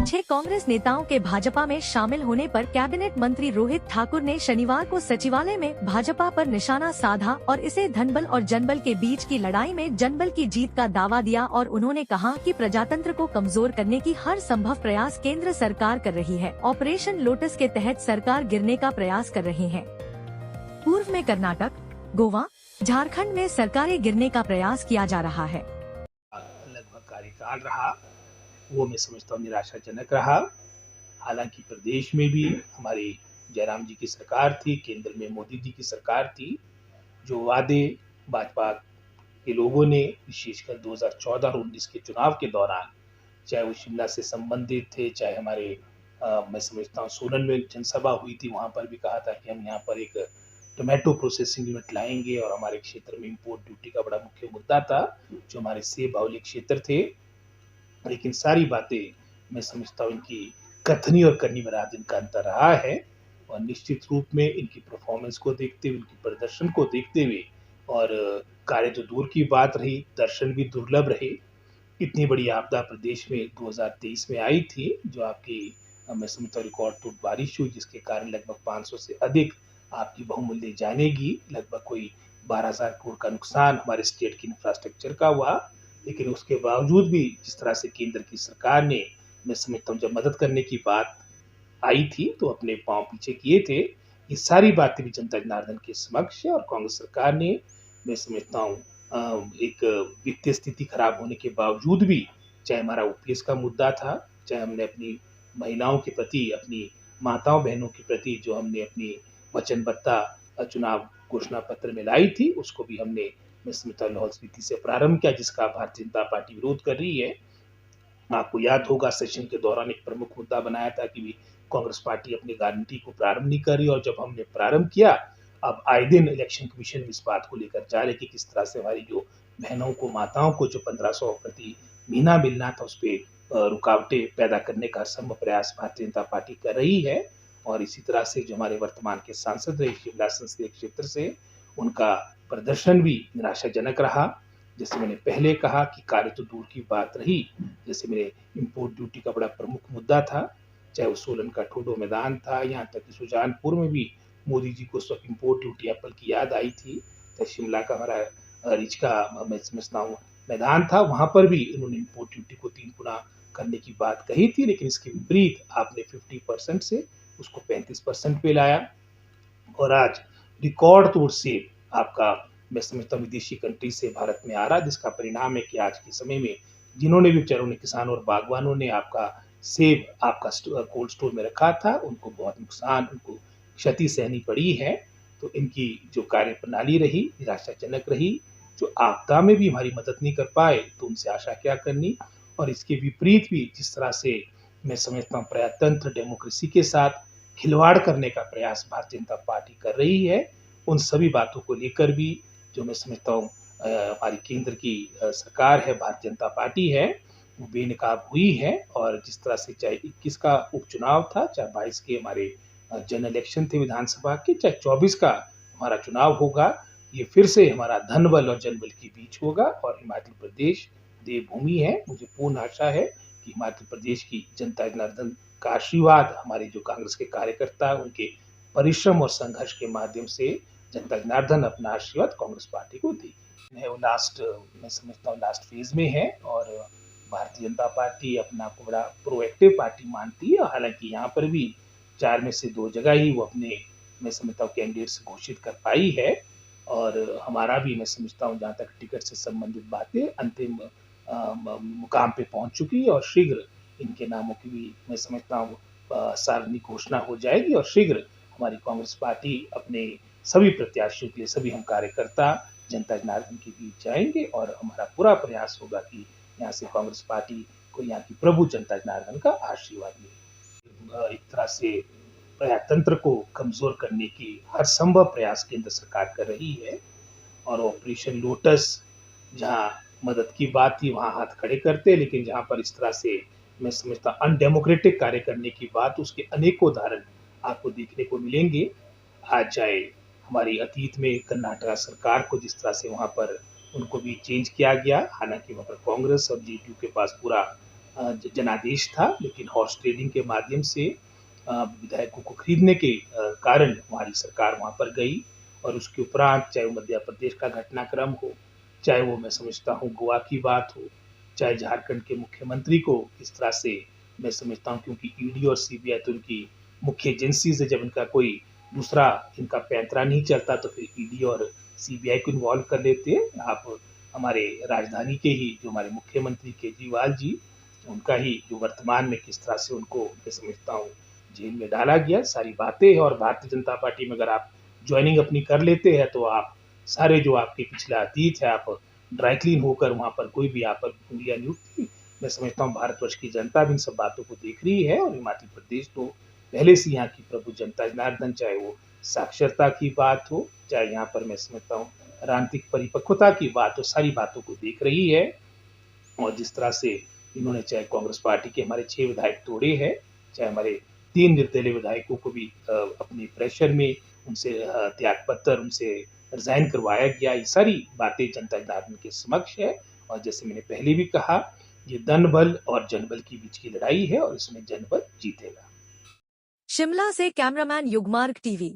6 कांग्रेस नेताओं के भाजपा में शामिल होने पर कैबिनेट मंत्री रोहित ठाकुर ने शनिवार को सचिवालय में भाजपा पर निशाना साधा और इसे धनबल और जनबल के बीच की लड़ाई में जनबल की जीत का दावा दिया और उन्होंने कहा कि प्रजातंत्र को कमजोर करने की हर संभव प्रयास केंद्र सरकार कर रही है। ऑपरेशन लोटस के तहत सरकार गिरने का प्रयास कर रही है। पूर्व में कर्नाटक, गोवा, झारखंड में सरकारें गिरने का प्रयास किया जा रहा है। लगभग कार्यकाल रहा, वो मैं समझता हूँ निराशाजनक रहा। हालांकि प्रदेश में भी हमारे जयराम जी की सरकार थी, केंद्र में मोदी जी की सरकार थी। जो वादे भाजपा के लोगों ने विशेषकर 2014 और 19 के चुनाव के दौरान, चाहे वो शिमला से संबंधित थे, चाहे हमारे मैं समझता हूँ सोलन में जनसभा हुई थी, वहाँ पर भी कहा था कि हम यहाँ पर एक टोमेटो प्रोसेसिंग यूनिट लाएंगे और हमारे क्षेत्र में इंपोर्ट ड्यूटी का बड़ा मुख्य मुद्दा था, जो हमारे सेब बाहुल्य क्षेत्र थे। लेकिन सारी बातें मैं समझता हूँ इनकी कथनी और करनी में रात दिन का अंतर रहा है। और निश्चित रूप में इनकी परफॉर्मेंस को देखते हुए, इनकी प्रदर्शन को देखते हुए, और कार्य तो दूर की बात रही, दर्शन भी दुर्लभ रहे। इतनी बड़ी आपदा प्रदेश में 2023 में आई थी, जो आपकी मैं समझता हूँ रिकॉर्ड तोड़ बारिश हुई, जिसके कारण लगभग 500 से अधिक आपकी बहुमूल्य जानेगी, लगभग कोई 12,000 करोड़ का नुकसान हमारे स्टेट की इंफ्रास्ट्रक्चर का हुआ। लेकिन उसके बावजूद भी जिस तरह से केंद्र की सरकार ने, मैं समझता हूँ जब मदद करने की बात आई थी तो अपने पांव पीछे किए थे। ये सारी बातें भी जनता जनार्दन के समक्ष है और कांग्रेस सरकार ने, मैं समझता हूँ एक वित्तीय स्थिति खराब होने के बावजूद भी, चाहे हमारा ओपीएस का मुद्दा था, चाहे हमने अपनी महिलाओं के प्रति, अपनी माताओं बहनों के प्रति जो हमने अपनी वचनबद्धता चुनाव घोषणा पत्र में लाई थी, उसको भी हमने मैं समझता हूँ लाहौल स्पीति से प्रारंभ किया, जिसका भारतीय जनता पार्टी विरोध कर रही है। आपको याद होगा सेशन के दौरान एक प्रमुख मुद्दा बनाया था कि कांग्रेस पार्टी अपनी गारंटी को प्रारंभ नहीं कर रही, और जब हमने प्रारंभ किया, अब आए दिन इलेक्शन कमीशन इस बात को लेकर जा रहे कि किस तरह से हमारी जो बहनों को, माताओं को जो 1500 प्रति महीना मिलना था, उस पर रुकावटें पैदा करने का असंभव प्रयास भारतीय जनता पार्टी कर रही है। और इसी तरह से जो हमारे वर्तमान के सांसद रहे शिमला संसदीय क्षेत्र से, उनका प्रदर्शन भी निराशाजनक रहा। जैसे मैंने पहले कहा कि कार्य तो दूर की बात रही, जैसे मेरे इंपोर्ट ड्यूटी का बड़ा प्रमुख मुद्दा था, चाहे वो सोलन का ठोडो मैदान था, यहाँ तक कि सुजानपुर में भी मोदी जी को उस वक्त इंपोर्ट ड्यूटी एप्पल की याद आई थी। चाहे शिमला का हमारा रिच का मैं समझता हूँ मैदान था, वहाँ पर भी उन्होंने इंपोर्ट ड्यूटी को 3 गुना करने की बात कही थी। लेकिन इसके विपरीत आपने 50% से उसको 35% पे लाया, और आज रिकॉर्ड तोड़ से आपका मैं समझता हूँ विदेशी कंट्री से भारत में आ रहा, जिसका परिणाम है कि आज के समय में जिन्होंने भी बेचारों ने, किसानों और बागवानों ने आपका सेब आपका कोल्ड स्टोर में रखा था, उनको बहुत नुकसान, उनको क्षति सहनी पड़ी है। तो इनकी जो कार्य प्रणाली रही निराशाजनक रही। जो आपदा में भी हमारी मदद नहीं कर पाए तो उनसे आशा क्या करनी। और इसके विपरीत भी जिस तरह से मैं समझता हूँ प्रजातंत्र डेमोक्रेसी के साथ खिलवाड़ करने का प्रयास भारतीय जनता पार्टी कर रही है, उन सभी बातों को लेकर भी जो मैं समझता हूँ हमारी केंद्र की सरकार है, भारतीय जनता पार्टी है, वो बेनकाब हुई है। और जिस तरह से चाहे 21 का उपचुनाव था, चाहे 22 के हमारे जनरल इलेक्शन थे विधानसभा के, चाहे 24 का हमारा चुनाव होगा, ये फिर से हमारा धनबल और जनबल के बीच होगा। और हिमाचल प्रदेश देवभूमि है, मुझे पूर्ण आशा है कि हिमाचल प्रदेश की जनता जनार्दन का आशीर्वाद, हमारे जो कांग्रेस के कार्यकर्ता, उनके परिश्रम और संघर्ष के माध्यम से जनता जनार्दन अपना आशीर्वाद कांग्रेस पार्टी को दी है। वो मैं समझता हूँ लास्ट फेज में है, और भारतीय जनता पार्टी अपने आप को बड़ा प्रोएक्टिव पार्टी मानती है। हालांकि यहाँ पर भी 4 में से 2 जगह ही वो अपने मैं समझता हूँ कैंडिडेट्स घोषित कर पाई है। और हमारा भी मैं समझता हूँ जहाँ तक टिकट से संबंधित बातें अंतिम मुकाम पे पहुंच चुकी है, और शीघ्र इनके नामों की भी मैं समझता हूँ सार्वजनिक घोषणा हो जाएगी। और शीघ्र हमारी कांग्रेस पार्टी अपने सभी प्रत्याशियों के लिए, सभी हम कार्यकर्ता जनता जनार्दन के बीच जाएंगे, और हमारा पूरा प्रयास होगा कि यहाँ से कांग्रेस पार्टी को यहाँ की प्रभु जनता जनार्दन का आशीर्वाद मिले। एक तरह से प्रजातंत्र को कमजोर करने की हर संभव प्रयास केंद्र सरकार कर रही है। और ऑपरेशन लोटस जहाँ मदद की बात थी वहाँ हाथ खड़े करते, लेकिन जहाँ पर इस तरह से मैं समझता अनडेमोक्रेटिक कार्य करने की बात, उसके अनेकों उदाहरण आपको देखने को मिलेंगे। आज चाहे हमारी अतीत में कर्नाटक सरकार को जिस तरह से वहाँ पर उनको भी चेंज किया गया, हालांकि वहाँ पर कांग्रेस और जेडीयू के पास पूरा जनादेश था, लेकिन हॉर्स ट्रेडिंग के माध्यम से विधायकों को खरीदने के कारण हमारी सरकार वहाँ पर गई और उसके उपरांत चाहे वो मध्य प्रदेश का घटनाक्रम हो, चाहे वो मैं समझता हूँ गोवा की बात हो, चाहे झारखंड के मुख्यमंत्री को इस तरह से मैं समझता हूँ, क्योंकि ईडी और सीबीआई तो उनकी मुख्य एजेंसीज है, जब इनका कोई दूसरा इनका पैंतरा नहीं चलता तो फिर ईडी और सीबीआई को इन्वॉल्व कर लेते हैं। आप हमारे राजधानी के ही जो हमारे मुख्यमंत्री केजरीवाल जी, उनका ही जो वर्तमान में किस तरह से उनको मैं समझता हूँ जेल में डाला गया, सारी बातें हैं। और भारतीय जनता पार्टी में अगर आप ज्वाइनिंग अपनी कर लेते हैं तो आप सारे जो आपके पिछला अतीत है आप ड्राई क्लीन होकर वहाँ पर कोई भी आप पर उंगलियां नहीं उठती। मैं समझता हूँ भारतवर्ष की जनता भी इन सब बातों को देख रही है और हिमाचल प्रदेश तो पहले से यहाँ की प्रभु जनता जनार्दन, चाहे वो साक्षरता की बात हो, चाहे यहाँ पर मैं समझता हूँ राजनीतिक परिपक्वता की बात हो, सारी बातों को देख रही है। और जिस तरह से इन्होंने चाहे कांग्रेस पार्टी के हमारे 6 विधायक तोड़े हैं, चाहे हमारे 3 निर्दलीय विधायकों को भी अपने प्रेशर में उनसे त्याग पत्र उनसे रिजाइन करवाया गया, ये सारी बातें जनता जनार्दन के समक्ष है। और जैसे मैंने पहले भी कहा, ये धन बल और जनबल के बीच की लड़ाई है और इसमें जनबल जीतेगा। शिमला से कैमरामैन युगमार्ग टीवी।